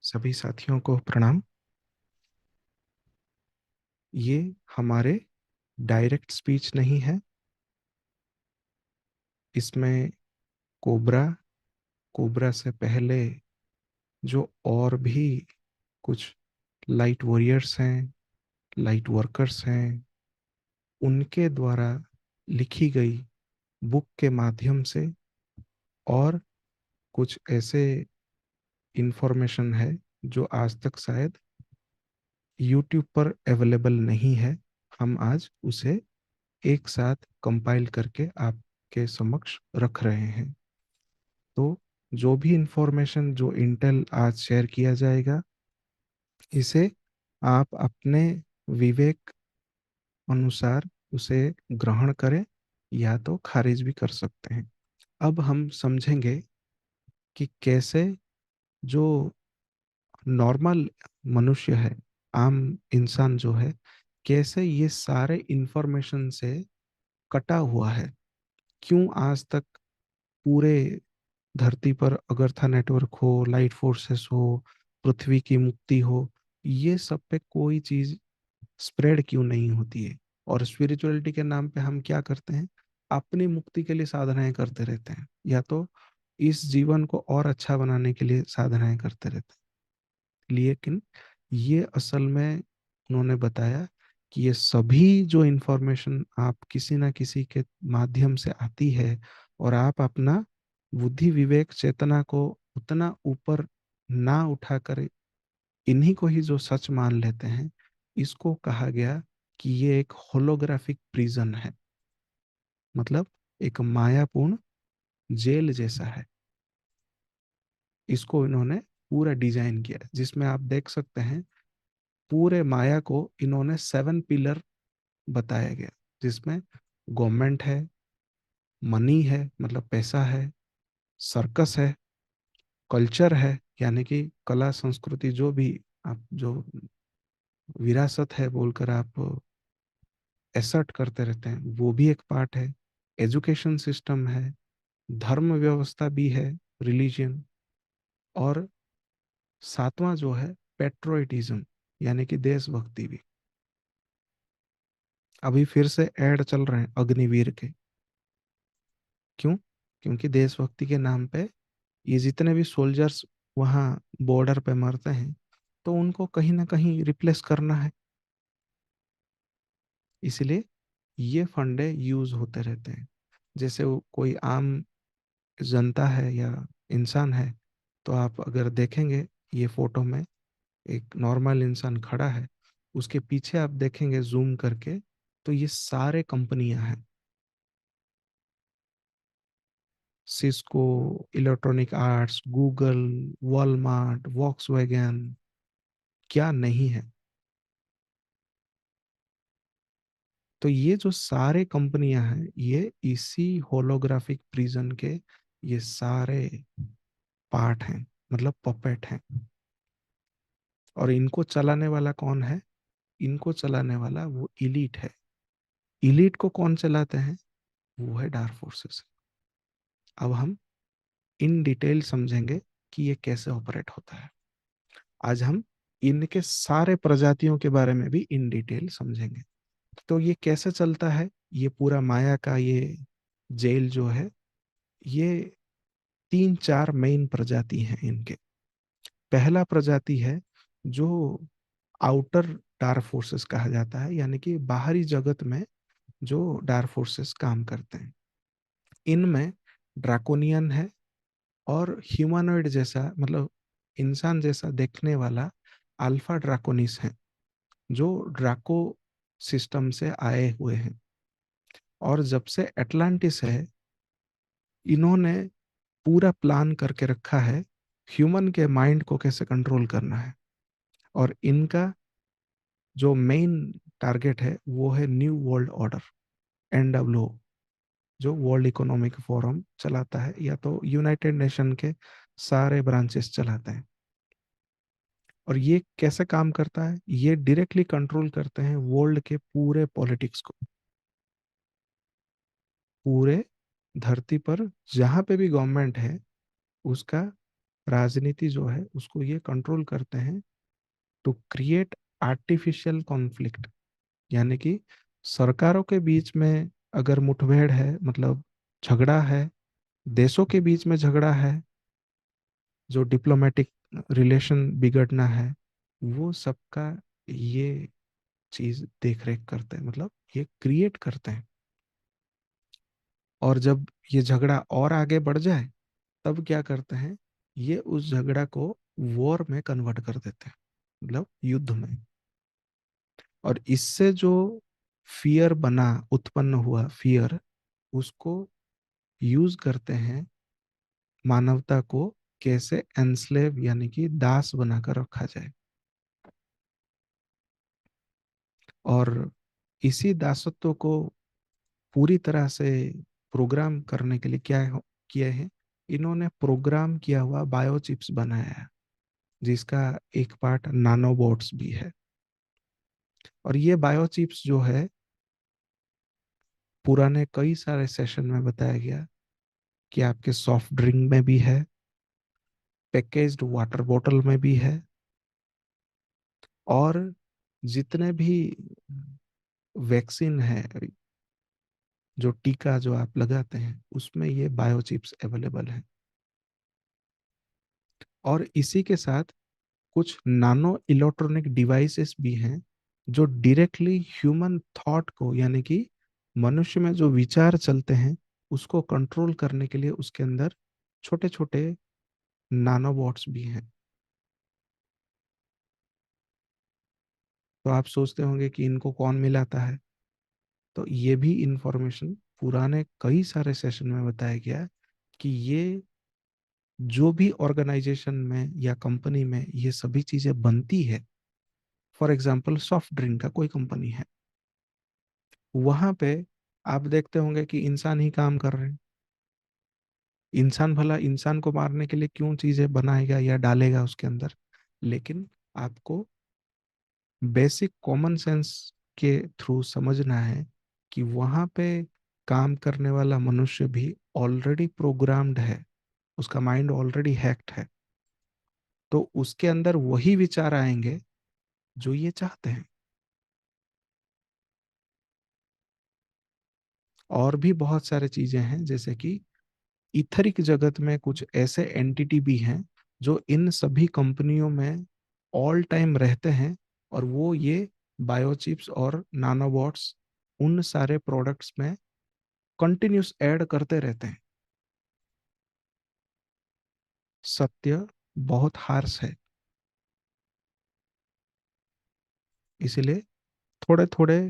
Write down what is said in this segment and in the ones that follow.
सभी साथियों को प्रणाम। ये हमारे डायरेक्ट स्पीच नहीं है। इसमें कोबरा कोबरा से पहले जो और भी कुछ लाइट वॉरियर्स हैं, लाइट वर्कर्स हैं, उनके द्वारा लिखी गई बुक के माध्यम से और कुछ ऐसे इंफॉर्मेशन है जो आज तक शायद यूट्यूब पर अवेलेबल नहीं है। हम आज उसे एक साथ कंपाइल करके आपके समक्ष रख रहे हैं। तो जो भी इंफॉर्मेशन जो इंटेल आज शेयर किया जाएगा, इसे आप अपने विवेक अनुसार उसे ग्रहण करें या तो खारिज भी कर सकते हैं। अब हम समझेंगे कि कैसे जो नॉर्मल मनुष्य है, आम इंसान जो है, कैसे ये सारे इंफॉर्मेशन से कटा हुआ है। क्यों आज तक पूरे धरती पर अगरथा नेटवर्क हो, लाइट फोर्सेस हो, पृथ्वी की मुक्ति हो, ये सब पे कोई चीज स्प्रेड क्यों नहीं होती है। और स्पिरिचुअलिटी के नाम पे हम क्या करते हैं, अपनी मुक्ति के लिए साधनाएं करते रहते हैं, या तो इस जीवन को और अच्छा बनाने के लिए साधनाएं करते रहते हैं। लेकिन ये असल में उन्होंने बताया कि ये सभी जो इंफॉर्मेशन आप किसी ना किसी के माध्यम से आती है, और आप अपना बुद्धि विवेक चेतना को उतना ऊपर ना उठाकर इन्हीं को ही जो सच मान लेते हैं, इसको कहा गया कि ये एक होलोग्राफिक प्रिजन है। मतलब एक मायापूर्ण जेल जैसा है। इसको इन्होंने पूरा डिजाइन किया है, जिसमें आप देख सकते हैं पूरे माया को इन्होंने 7 पिलर बताया गया, जिसमें गवर्नमेंट है, मनी है मतलब पैसा है, सर्कस है, कल्चर है यानी कि कला संस्कृति, जो भी आप जो विरासत है बोलकर आप एसर्ट करते रहते हैं, वो भी एक पार्ट है। एजुकेशन सिस्टम है, धर्म व्यवस्था भी है, रिलीजन, और सातवां जो है पेट्रोइटिज्म यानी कि देशभक्ति भी। अभी फिर से ऐड चल रहे हैं अग्निवीर के। क्यों? क्योंकि देशभक्ति के नाम पे ये जितने भी सोल्जर्स वहाँ बॉर्डर पे मरते हैं, तो उनको कहीं ना कहीं रिप्लेस करना है। इसलिए ये फंडे यूज होते रहते हैं। जैसे वो कोई आम जनता है या इंसान है, तो आप अगर देखेंगे ये फोटो में एक नॉर्मल इंसान खड़ा है, उसके पीछे आप देखेंगे जूम करके, तो ये सारे कंपनियां हैं। Cisco, electronic arts, Google, Walmart, Volkswagen, क्या नहीं है। तो ये जो सारे कंपनियां हैं, ये इसी होलोग्राफिक प्रिजन के ये सारे पार्ट हैं, मतलब पपेट हैं। और इनको चलाने वाला कौन है? इनको चलाने वाला वो इलीट है। इलीट को कौन चलाते हैं? वो है डार्क फोर्सेस। अब हम इन डिटेल समझेंगे कि ये कैसे ऑपरेट होता है। आज हम इनके सारे प्रजातियों के बारे में भी इन डिटेल समझेंगे। तो ये कैसे चलता है, ये पूरा माया का ये जेल जो है, ये 3 4 मेन प्रजाति हैं इनके। पहला प्रजाति है जो आउटर डार्क फोर्सेस कहा जाता है, यानी कि बाहरी जगत में जो डार्क फोर्सेस काम करते हैं। इनमें ड्राकोनियन है, और ह्यूमanoid जैसा मतलब इंसान जैसा देखने वाला अल्फा ड्राकोनिस है, जो ड्राको सिस्टम से आए हुए हैं। और जब से एटलांटिस है, इन्होंने पूरा प्लान करके रखा है ह्यूमन के माइंड को कैसे कंट्रोल करना है। और इनका जो मेन टारगेट है वो है न्यू वर्ल्ड ऑर्डर, NWO, जो वर्ल्ड इकोनॉमिक फोरम चलाता है, या तो यूनाइटेड नेशन के सारे ब्रांचेस चलाते हैं। और ये कैसे काम करता है? ये डायरेक्टली कंट्रोल करते हैं वर्ल्ड के पूरे पॉलिटिक्स को। पूरे धरती पर जहां पे भी गवर्नमेंट है, उसका राजनीति जो है उसको ये कंट्रोल करते हैं टू क्रिएट आर्टिफिशियल कॉन्फ्लिक्ट। यानी कि सरकारों के बीच में अगर मुठभेड़ है, मतलब झगड़ा है, देशों के बीच में झगड़ा है, जो डिप्लोमेटिक रिलेशन बिगड़ना है, वो सबका ये चीज देख रेख करते हैं, मतलब ये क्रिएट करते हैं। और जब ये झगड़ा और आगे बढ़ जाए तब क्या करते हैं, ये उस झगड़ा को वॉर में कन्वर्ट कर देते हैं, मतलब युद्ध में। और इससे जो फियर बना, उत्पन्न हुआ फियर, उसको यूज करते हैं मानवता को कैसे एनस्लेव यानी कि दास बनाकर रखा जाए। और इसी दासत्व को पूरी तरह से प्रोग्राम करने के लिए क्या किया है, इन्होंने प्रोग्राम किया हुआ बायोचिप्स बनाया है, जिसका एक पार्ट नानोबोट्स भी है। और ये बायोचिप्स जो है, पुराने कई सारे सेशन में बताया गया कि आपके सॉफ्ट ड्रिंक में भी है, पैकेज्ड वाटर बॉटल में भी है, और जितने भी वैक्सीन है, जो टीका जो आप लगाते हैं, उसमें ये बायोचिप्स अवेलेबल है। और इसी के साथ कुछ नानो इलेक्ट्रॉनिक डिवाइसेस भी हैं जो डायरेक्टली ह्यूमन थॉट को, यानी कि मनुष्य में जो विचार चलते हैं, उसको कंट्रोल करने के लिए उसके अंदर छोटे छोटे नानोबॉट्स भी हैं। तो आप सोचते होंगे कि इनको कौन मिलाता है, तो ये भी इंफॉर्मेशन पुराने कई सारे सेशन में बताया गया है कि ये जो भी ऑर्गेनाइजेशन में या कंपनी में ये सभी चीजें बनती है, फॉर एग्जांपल सॉफ्ट ड्रिंक का कोई कंपनी है, वहां पे आप देखते होंगे कि इंसान ही काम कर रहे हैं। इंसान भला इंसान को मारने के लिए क्यों चीजें बनाएगा या डालेगा उसके अंदर। लेकिन आपको बेसिक कॉमन सेंस के थ्रू समझना है कि वहां पे काम करने वाला मनुष्य भी ऑलरेडी प्रोग्राम्ड है, उसका माइंड ऑलरेडी हैक्ड है। तो उसके अंदर वही विचार आएंगे जो ये चाहते हैं। और भी बहुत सारे चीजें हैं, जैसे कि इथरिक जगत में कुछ ऐसे एंटिटी भी हैं जो इन सभी कंपनियों में ऑल टाइम रहते हैं, और वो ये बायोचिप्स और नानोबॉट्स उन सारे प्रोडक्ट्स में कंटिन्यूस ऐड करते रहते हैं। सत्य बहुत हार्श है, इसलिए थोड़े थोड़े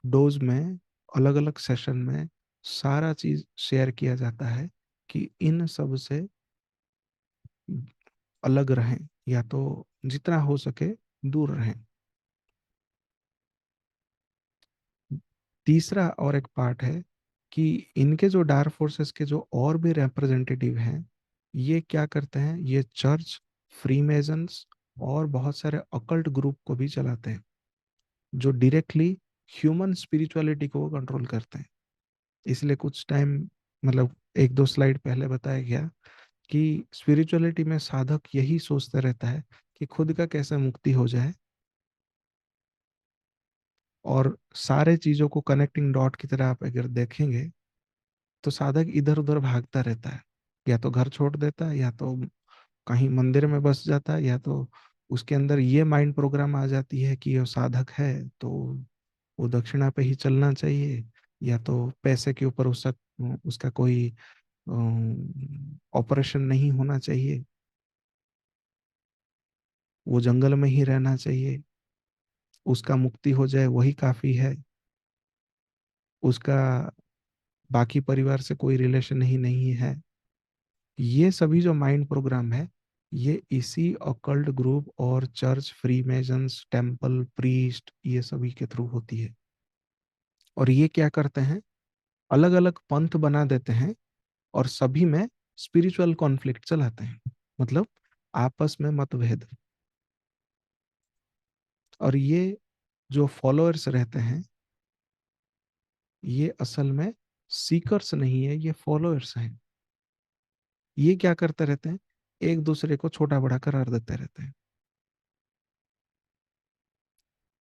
डोज में, अलग अलग सेशन में सारा चीज शेयर किया जाता है कि इन सब से अलग रहें, या तो जितना हो सके दूर रहें। तीसरा और एक पार्ट है कि इनके जो डार्क फोर्सेस के जो और भी रिप्रेजेंटेटिव हैं, ये क्या करते हैं, ये चर्च, फ्रीमेजन्स और बहुत सारे अकल्ट ग्रुप को भी चलाते हैं, जो डायरेक्टली ह्यूमन स्पिरिचुअलिटी को कंट्रोल करते हैं। इसलिए कुछ टाइम, मतलब एक दो स्लाइड पहले बताया गया कि स्पिरिचुअलिटी में साधक यही सोचते रहता है कि खुद का कैसे मुक्ति हो जाए, और सारे चीजों को कनेक्टिंग डॉट की तरह आप अगर देखेंगे तो साधक इधर उधर भागता रहता है। या तो घर छोड़ देता है, या तो कहीं मंदिर में बस जाता है, या तो उसके अंदर ये माइंड प्रोग्राम आ जाती है कि ये साधक है तो वो दक्षिणा पे ही चलना चाहिए, या तो पैसे के ऊपर उसका उसका कोई ऑपरेशन नहीं होना चाहिए, वो जंगल में ही रहना चाहिए, उसका मुक्ति हो जाए वही काफी है, उसका बाकी परिवार से कोई रिलेशन ही नहीं है। ये सभी जो माइंड प्रोग्राम है, ये इसी ऑकल्ट ग्रुप और चर्च, फ्रीमेजन्स, टेम्पल, प्रीस्ट, ये सभी के थ्रू होती है। और ये क्या करते हैं, अलग अलग पंथ बना देते हैं, और सभी में स्पिरिचुअल कॉन्फ्लिक्ट चलाते हैं, मतलब आपस में मतभेद। और ये जो फॉलोअर्स रहते हैं, ये असल में सीकर्स नहीं है, ये फॉलोअर्स हैं। ये क्या करते रहते हैं, एक दूसरे को छोटा बड़ा करार देते रहते हैं।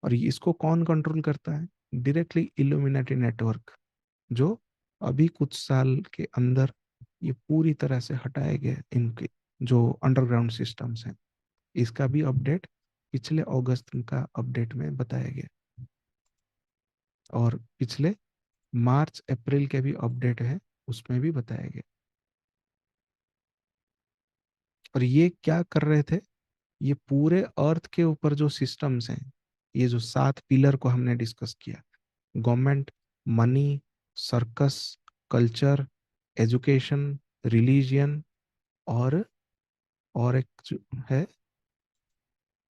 और इसको कौन कंट्रोल करता है? डायरेक्टली इल्यूमिनाटी नेटवर्क, जो अभी कुछ साल के अंदर ये पूरी तरह से हटाए गए इनके जो अंडरग्राउंड सिस्टम्स हैं। इसका भी अपडेट पिछले अगस्त का अपडेट में बताया गया, और पिछले मार्च अप्रैल के भी अपडेट है, उसमें भी बताया गया। और ये क्या कर रहे थे? ये पूरे अर्थ के ऊपर जो सिस्टम्स हैं, ये जो 7 पिलर को हमने डिस्कस किया, government, money, circus, culture, education, religion, और एक जो है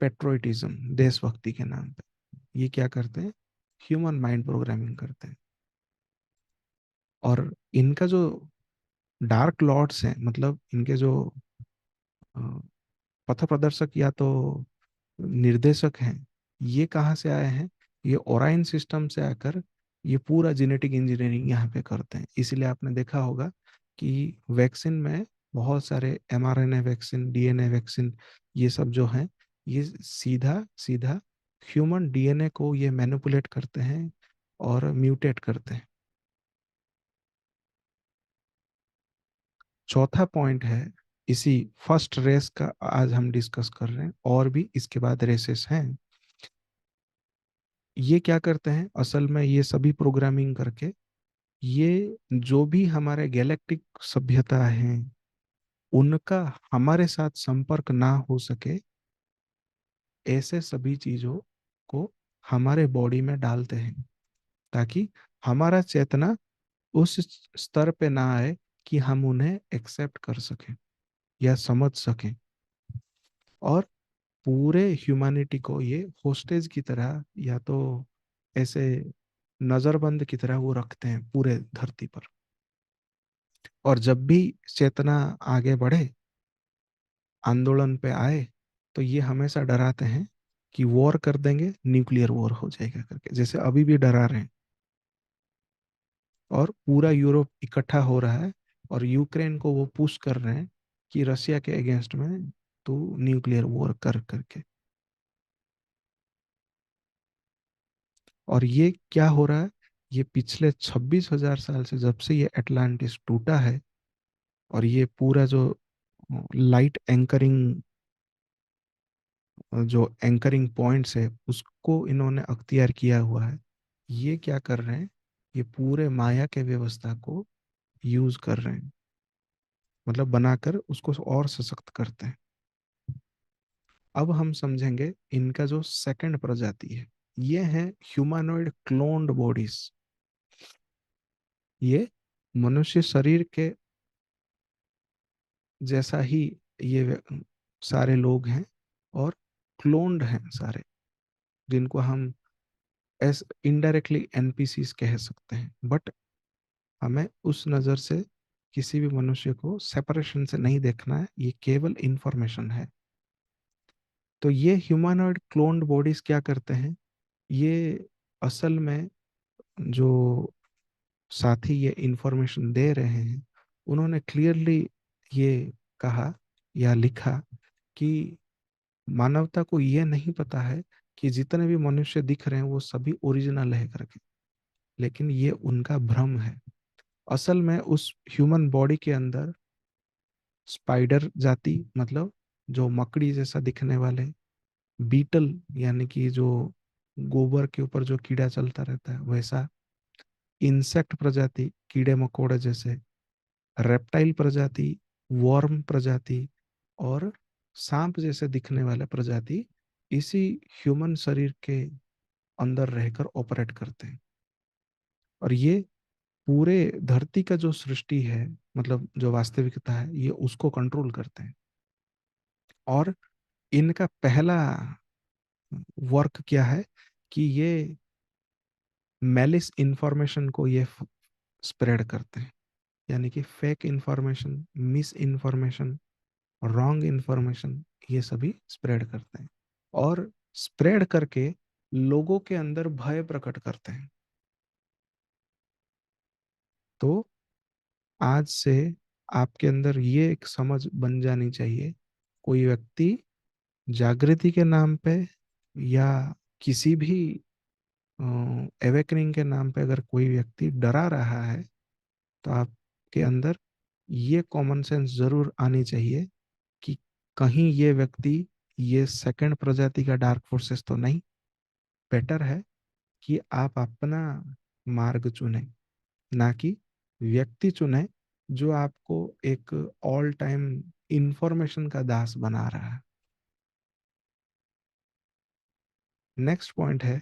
पेट्रोइटिज्म, देशभक्ति के नाम पे, ये क्या करते हैं? ह्यूमन माइंड प्रोग्रामिंग करते हैं। और इनका जो डार्क लॉर्ड्स हैं, मतलब इनके जो अ, पथ प्रदर्शक या तो निर्देशक हैं, ये कहाँ से आए हैं? ये ओराइन सिस्टम से आकर ये पूरा जेनेटिक इंजीनियरिंग यहाँ पे करते हैं। इसलिए आपने देखा होगा कि वैक्सीन में बहुत सारे mRNA वैक्सीन, डीएनए वैक्सीन, ये सब जो हैं, ये सीधा सीधा ह्यूमन डीएनए को ये मैनिपुलेट करते हैं और म्यूटेट करते हैं। चौथा पॉइंट है, इसी फर्स्ट रेस का आज हम डिस्कस कर रहे हैं, और भी इसके बाद रेसेस हैं। ये क्या करते हैं असल में? ये सभी प्रोग्रामिंग करके ये जो भी हमारे गैलेक्टिक सभ्यता है, उनका हमारे साथ संपर्क ना हो सके, ऐसे सभी चीजों को हमारे बॉडी में डालते हैं, ताकि हमारा चेतना उस स्तर पे ना आए कि हम उन्हें एक्सेप्ट कर सकें या समझ सकें। और पूरे ह्यूमैनिटी को ये होस्टेज की तरह, या तो ऐसे नजरबंद की तरह वो रखते हैं पूरे धरती पर। और जब भी चेतना आगे बढ़े, आंदोलन पे आए, तो ये हमेशा डराते हैं कि वॉर कर देंगे, न्यूक्लियर वॉर हो जाएगा करके, जैसे अभी भी डरा रहे हैं। और पूरा यूरोप इकट्ठा हो रहा है, और यूक्रेन को वो पुश कर रहे हैं कि रशिया के अगेंस्ट में तू न्यूक्लियर वॉर कर करके। और ये क्या हो रहा है? ये पिछले 26,000 साल से, जब से ये अटलांटिस टूटा है, और ये पूरा जो लाइट एंकरिंग, जो एंकरिंग पॉइंट्स है, उसको इन्होंने अख्तियार किया हुआ है। ये क्या कर रहे हैं? ये पूरे माया के व्यवस्था को यूज कर रहे हैं, मतलब बनाकर उसको और सशक्त करते हैं। अब हम समझेंगे इनका जो सेकंड प्रजाति है, ये है ह्यूमanoid क्लोन्ड बॉडीज। ये मनुष्य शरीर के जैसा ही ये सारे लोग हैं, और क्लोन्ड हैं सारे, जिनको हम एस इनडायरेक्टली एनपीसीज कह सकते हैं। बट हमें उस नज़र से किसी भी मनुष्य को सेपरेशन से नहीं देखना है, ये केवल इंफॉर्मेशन है। तो ये ह्यूमनॉइड क्लोन्ड बॉडीज क्या करते हैं? ये असल में जो साथी ये इंफॉर्मेशन दे रहे हैं, उन्होंने क्लियरली ये कहा या लिखा कि मानवता को ये नहीं पता है कि जितने भी मनुष्य दिख रहे हैं वो सभी ओरिजिनल है करके। लेकिन ये उनका भ्रम है। असल में उस ह्यूमन बॉडी के अंदर स्पाइडर जाति, मतलब जो मकड़ी जैसा दिखने वाले, बीटल यानी कि जो गोबर के ऊपर जो कीड़ा चलता रहता है वैसा, इंसेक्ट प्रजाति, कीड़े मकोड़े जैसे, रेप्टाइल प्रजाति, वर्म प्रजाति, और सांप जैसे दिखने वाले प्रजाति इसी ह्यूमन शरीर के अंदर रहकर ऑपरेट करते हैं। और ये पूरे धरती का जो सृष्टि है, मतलब जो वास्तविकता है, ये उसको कंट्रोल करते हैं। और इनका पहला वर्क क्या है? कि ये मैलिस इंफॉर्मेशन को ये स्प्रेड करते हैं, यानी कि fake information, miss information, wrong information, ये सभी स्प्रेड करते हैं। और स्प्रेड करके लोगों के अंदर भय प्रकट करते हैं। तो आज से आपके अंदर ये एक समझ बन जानी चाहिए, कोई व्यक्ति जागृति के नाम पे या किसी भी एवेकनिंग के नाम पे अगर कोई व्यक्ति डरा रहा है, तो आपके अंदर ये कॉमन सेंस जरूर आनी चाहिए कि कहीं ये व्यक्ति ये सेकंड प्रजाति का डार्क फोर्सेस तो नहीं। बेटर है कि आप अपना मार्ग चुने, ना कि व्यक्ति चुने जो आपको एक ऑल टाइम इंफॉर्मेशन का दास बना रहा है। नेक्स्ट पॉइंट है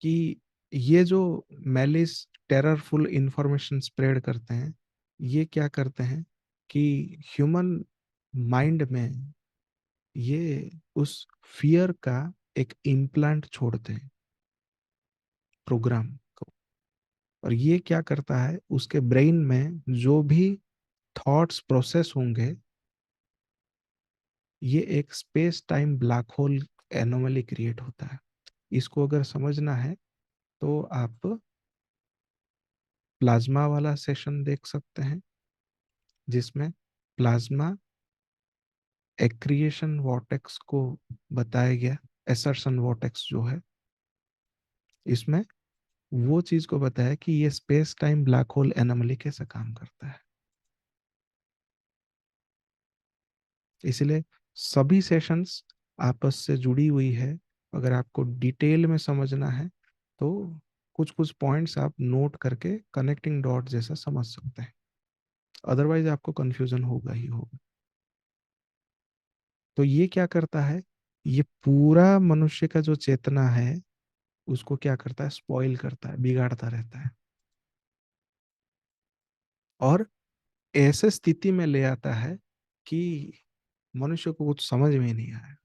कि ये जो मैलिस टेररफुल इंफॉर्मेशन स्प्रेड करते हैं, ये क्या करते हैं कि ह्यूमन माइंड में ये उस फियर का एक इम्प्लांट छोड़ते हैं, प्रोग्राम को। और ये क्या करता है, उसके ब्रेन में जो भी थॉट्स प्रोसेस होंगे, ये एक space time black hole anomaly create होता है। इसको अगर समझना है तो आप प्लाज्मा वाला सेशन देख सकते हैं, जिसमें प्लाज्मा एक्रिएशन वॉर्टेक्स को बताया गया। एसर्शन वॉर्टेक्स जो है, इसमें वो चीज को बताया कि ये space time black hole anomaly कैसे काम करता है। इसलिए सभी सेशंस आपस से जुड़ी हुई है। अगर आपको डिटेल में समझना है तो कुछ कुछ पॉइंट्स आप नोट करके कनेक्टिंग डॉट जैसा समझ सकते हैं, अदरवाइज आपको कंफ्यूजन होगा ही होगा। तो ये क्या करता है, ये पूरा मनुष्य का जो चेतना है उसको क्या करता है, स्पॉइल करता है, बिगाड़ता रहता है, और ऐसे स्थिति में ले आता है कि मनुष्य को कुछ समझ में नहीं आया।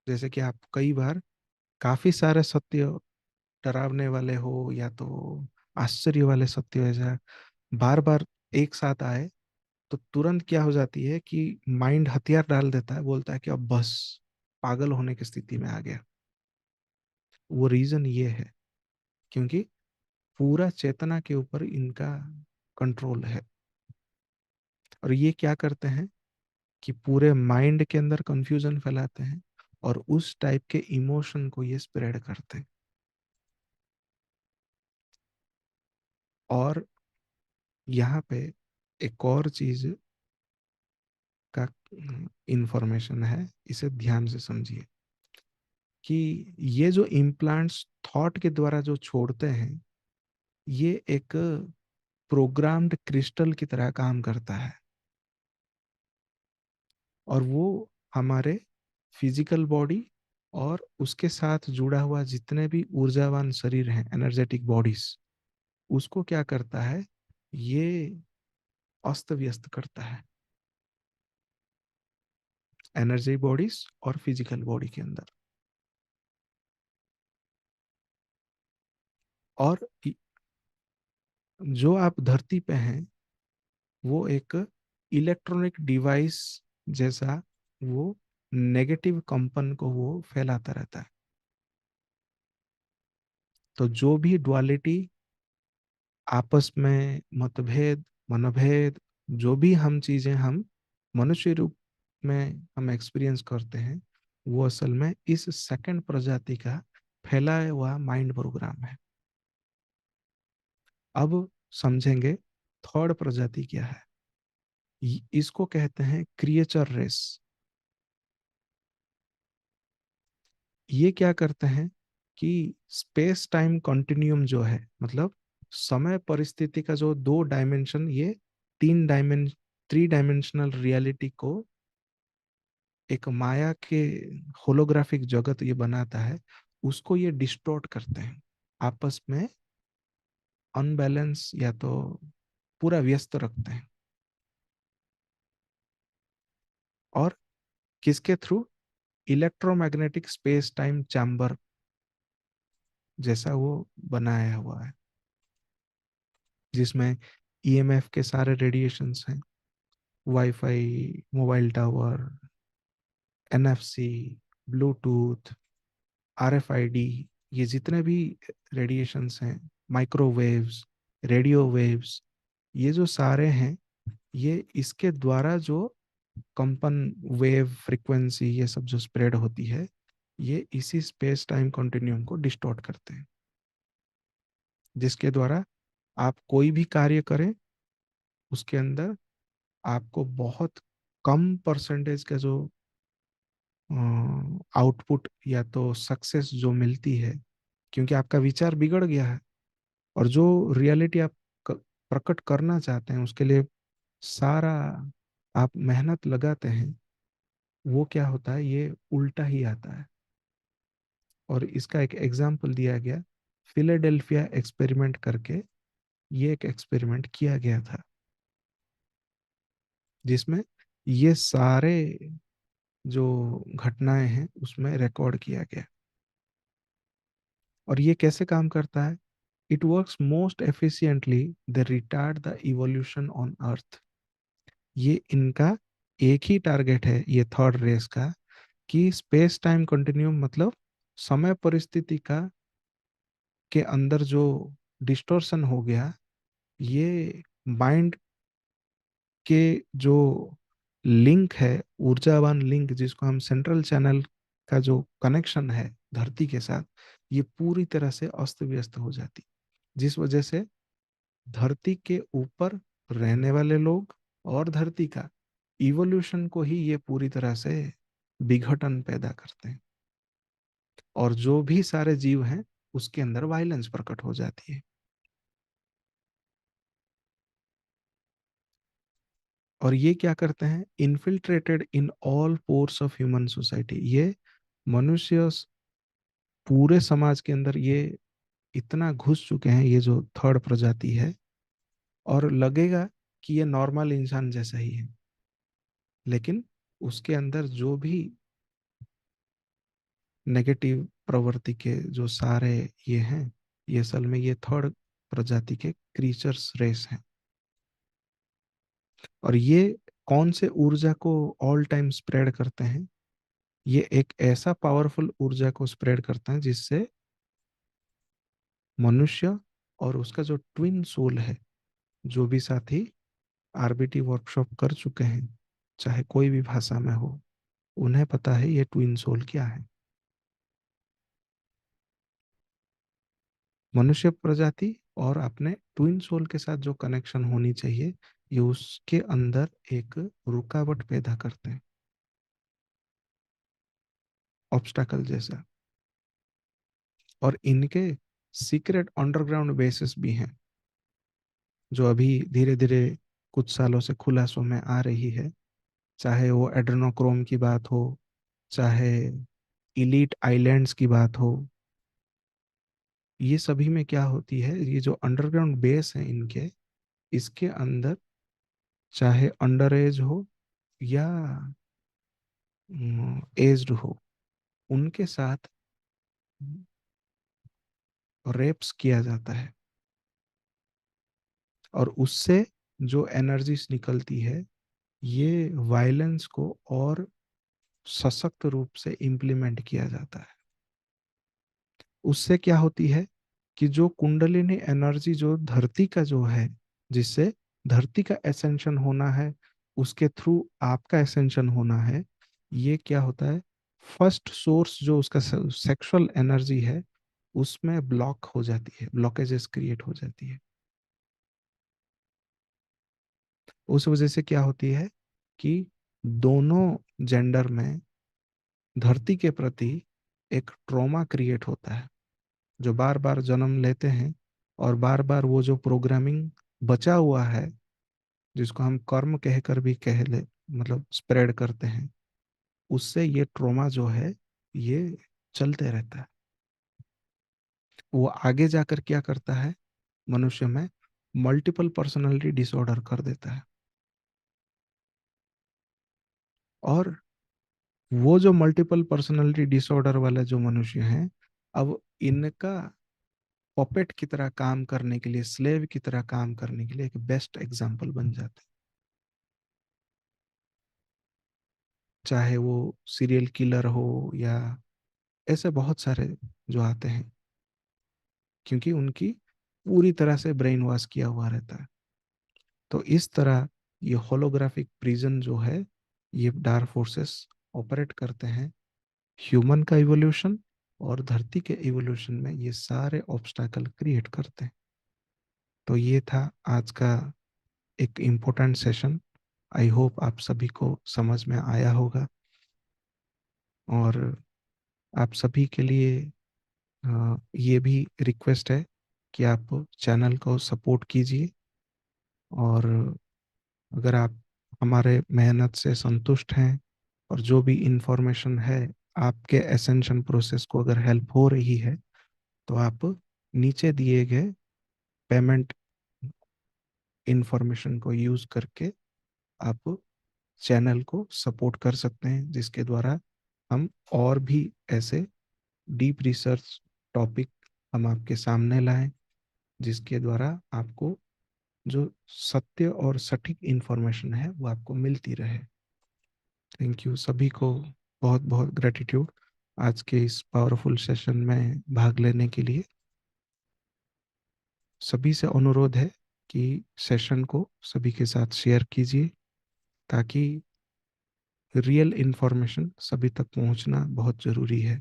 जैसे कि आप कई बार काफी सारे सत्य, डरावने वाले हो या तो आश्चर्य वाले सत्य ऐसा बार बार एक साथ आए, तो तुरंत क्या हो जाती है कि माइंड हथियार डाल देता है, बोलता है कि अब बस पागल होने की स्थिति में आ गया। वो रीजन ये है क्योंकि पूरा चेतना के ऊपर इनका कंट्रोल है। और ये क्या करते हैं कि पूरे माइंड के अंदर कंफ्यूजन फैलाते हैं और उस टाइप के इमोशन को ये स्प्रेड करते हैं। और यहाँ पे एक और चीज का इंफॉर्मेशन है, इसे ध्यान से समझिए कि ये जो इम्प्लांट्स थॉट के द्वारा जो छोड़ते हैं, ये एक प्रोग्राम्ड क्रिस्टल की तरह काम करता है। और वो हमारे फिजिकल बॉडी और उसके साथ जुड़ा हुआ जितने भी ऊर्जावान शरीर हैं, एनर्जेटिक बॉडीज, उसको क्या करता है, ये अस्त व्यस्त करता है, एनर्जी बॉडीज और फिजिकल बॉडी के अंदर। और जो आप धरती पे हैं वो एक इलेक्ट्रॉनिक डिवाइस जैसा, वो नेगेटिव कंपन को वो फैलाता रहता है। तो जो भी डुअलिटी, आपस में मतभेद, मनभेद, जो भी हम चीजें हम मनुष्य रूप में हम एक्सपीरियंस करते हैं, वो असल में इस सेकंड प्रजाति का फैला हुआ माइंड प्रोग्राम है। अब समझेंगे थर्ड प्रजाति क्या है। इसको कहते हैं क्रिएचर रेस। ये क्या करते हैं कि स्पेस टाइम कंटिन्यूम जो है, मतलब समय परिस्थिति का जो दो डायमेंशन, ये तीन डायमेंशन, थ्री डायमेंशनल रियलिटी को एक माया के होलोग्राफिक जगत ये बनाता है, उसको ये डिस्टॉर्ट करते हैं, आपस में अनबैलेंस या तो पूरा व्यस्त रखते हैं। और किसके through, electromagnetic space time chamber जैसा वो बनाया हुआ है, जिसमें ईएमएफ के सारे रेडिएशंस हैं, wifi, mobile tower, NFC, Bluetooth, RFID, ये जितने भी रेडिएशंस हैं, माइक्रोवेव्स, रेडियो वेव्स, ये जो सारे हैं, ये इसके द्वारा जो कंपन, वेव, फ्रीक्वेंसी, ये सब जो स्प्रेड होती है, ये इसी स्पेस टाइम कंटिन्यूम को डिस्टॉर्ट करते हैं, जिसके द्वारा आप कोई भी कार्य करें, उसके अंदर आपको बहुत कम परसेंटेज का जो आउटपुट या तो सक्सेस जो मिलती है, क्योंकि आपका विचार बिगड़ गया है। और जो रियलिटी आप प्रकट करना चाहते हैं, उसके लिए सारा आप मेहनत लगाते हैं, वो क्या होता है, ये उल्टा ही आता है। और इसका एक एग्जाम्पल दिया गया, फिलाडेल्फिया एक्सपेरिमेंट करके ये एक एक्सपेरिमेंट किया गया था, जिसमें ये सारे जो घटनाएं हैं उसमें रिकॉर्ड किया गया। और ये कैसे काम करता है? It works most efficiently the retard the evolution on earth. ये इनका एक ही टारगेट है, ये थर्ड रेस का, कि स्पेस टाइम कंटिन्यूम मतलब समय परिस्थिति का के अंदर जो डिस्टॉर्शन हो गया, ये माइंड के जो लिंक है, ऊर्जावान लिंक जिसको हम सेंट्रल चैनल का जो कनेक्शन है धरती के साथ, ये पूरी तरह से अस्त व्यस्त हो जाती, जिस वजह से धरती के ऊपर रहने वाले लोग और धरती का इवोल्यूशन को ही ये पूरी तरह से विघटन पैदा करते हैं। और जो भी सारे जीव हैं उसके अंदर वायलेंस प्रकट हो जाती है। और ये क्या करते हैं, infiltrated in all pores of human society. ये मनुष्य पूरे समाज के अंदर ये इतना घुस चुके हैं, ये जो थर्ड प्रजाति है, और लगेगा कि ये नॉर्मल इंसान जैसा ही है, लेकिन उसके अंदर जो भी नेगेटिव प्रवृत्ति के जो सारे ये हैं, ये असल में ये थर्ड प्रजाति के क्रीचर्स रेस हैं। और ये कौन से ऊर्जा को ऑल टाइम स्प्रेड करते हैं? ये एक ऐसा पावरफुल ऊर्जा को स्प्रेड करते हैं जिससे मनुष्य और उसका जो ट्विन सोल है, जो भी साथी आरबीटी वर्कशॉप कर चुके हैं, चाहे कोई भी भाषा में हो, उन्हें पता है ये ट्विन सोल क्या है। मनुष्य प्रजाति और अपने ट्विन सोल के साथ जो कनेक्शन होनी चाहिए, ये उसके अंदर एक रुकावट पैदा करते हैं, ऑब्स्टैकल जैसा। और इनके सीक्रेट अंडरग्राउंड बेसिस भी हैं, जो अभी धीरे धीरे कुछ सालों से खुलासों में आ रही है। चाहे वो एड्रेनोक्रोम की बात हो, चाहे इलीट आइलैंड्स की बात हो, ये सभी में क्या होती है, ये जो अंडरग्राउंड बेस है इनके, इसके अंदर चाहे अंडर एज हो या एज्ड हो, उनके साथ रेप्स किया जाता है। और उससे जो एनर्जीज निकलती है, ये वायलेंस को और सशक्त रूप से इम्प्लीमेंट किया जाता है। उससे क्या होती है कि जो कुंडलिनी एनर्जी जो धरती का जो है, जिससे धरती का एसेंशन होना है, उसके थ्रू आपका एसेंशन होना है, ये क्या होता है, फर्स्ट सोर्स जो उसका सेक्सुअल एनर्जी है, उसमें ब्लॉक हो जाती है, ब्लॉकेजेस क्रिएट हो जाती है। उस वजह से क्या होती है कि दोनों जेंडर में धरती के प्रति एक ट्रॉमा क्रिएट होता है, जो बार बार जन्म लेते हैं, और बार बार वो जो प्रोग्रामिंग बचा हुआ है, जिसको हम कर्म कहकर भी कह ले, मतलब स्प्रेड करते हैं, उससे ये ट्रॉमा जो है ये चलते रहता है। वो आगे जाकर क्या करता है, मनुष्य में मल्टीपल पर्सनालिटी डिसऑर्डर कर देता है। और वो जो मल्टीपल पर्सनालिटी डिसऑर्डर वाला जो मनुष्य है, अब इनका पपेट की तरह काम करने के लिए, स्लेव की तरह काम करने के लिए एक बेस्ट एग्जाम्पल बन जाते हैं। चाहे वो सीरियल किलर हो या ऐसे बहुत सारे जो आते हैं, क्योंकि उनकी पूरी तरह से ब्रेन वॉश किया हुआ रहता है। तो इस तरह ये होलोग्राफिक प्रिजन जो है, ये डार्क फोर्सेस ऑपरेट करते हैं। ह्यूमन का इवोल्यूशन और धरती के इवोल्यूशन में ये सारे ऑब्स्टैकल क्रिएट करते हैं। तो ये था आज का एक इम्पोर्टेंट सेशन। आई होप आप सभी को समझ में आया होगा, और आप सभी के लिए ये भी रिक्वेस्ट है कि आप चैनल को सपोर्ट कीजिए, और अगर आप हमारे मेहनत से संतुष्ट हैं और जो भी इंफॉर्मेशन है आपके एसेंशन प्रोसेस को अगर हेल्प हो रही है, तो आप नीचे दिए गए पेमेंट इंफॉर्मेशन को यूज़ करके आप चैनल को सपोर्ट कर सकते हैं, जिसके द्वारा हम और भी ऐसे डीप रिसर्च टॉपिक हम आपके सामने लाएं, जिसके द्वारा आपको जो सत्य और सटीक इंफॉर्मेशन है वो आपको मिलती रहे। थैंक यू सभी को, बहुत बहुत ग्रेटिट्यूड आज के इस पावरफुल सेशन में भाग लेने के लिए। सभी से अनुरोध है कि सेशन को सभी के साथ शेयर कीजिए, ताकि रियल इंफॉर्मेशन सभी तक पहुंचना बहुत ज़रूरी है।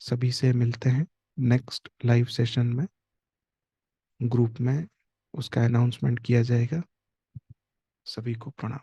सभी से मिलते हैं नेक्स्ट लाइव सेशन में, ग्रुप में उसका अनाउंसमेंट किया जाएगा। सभी को प्रणाम।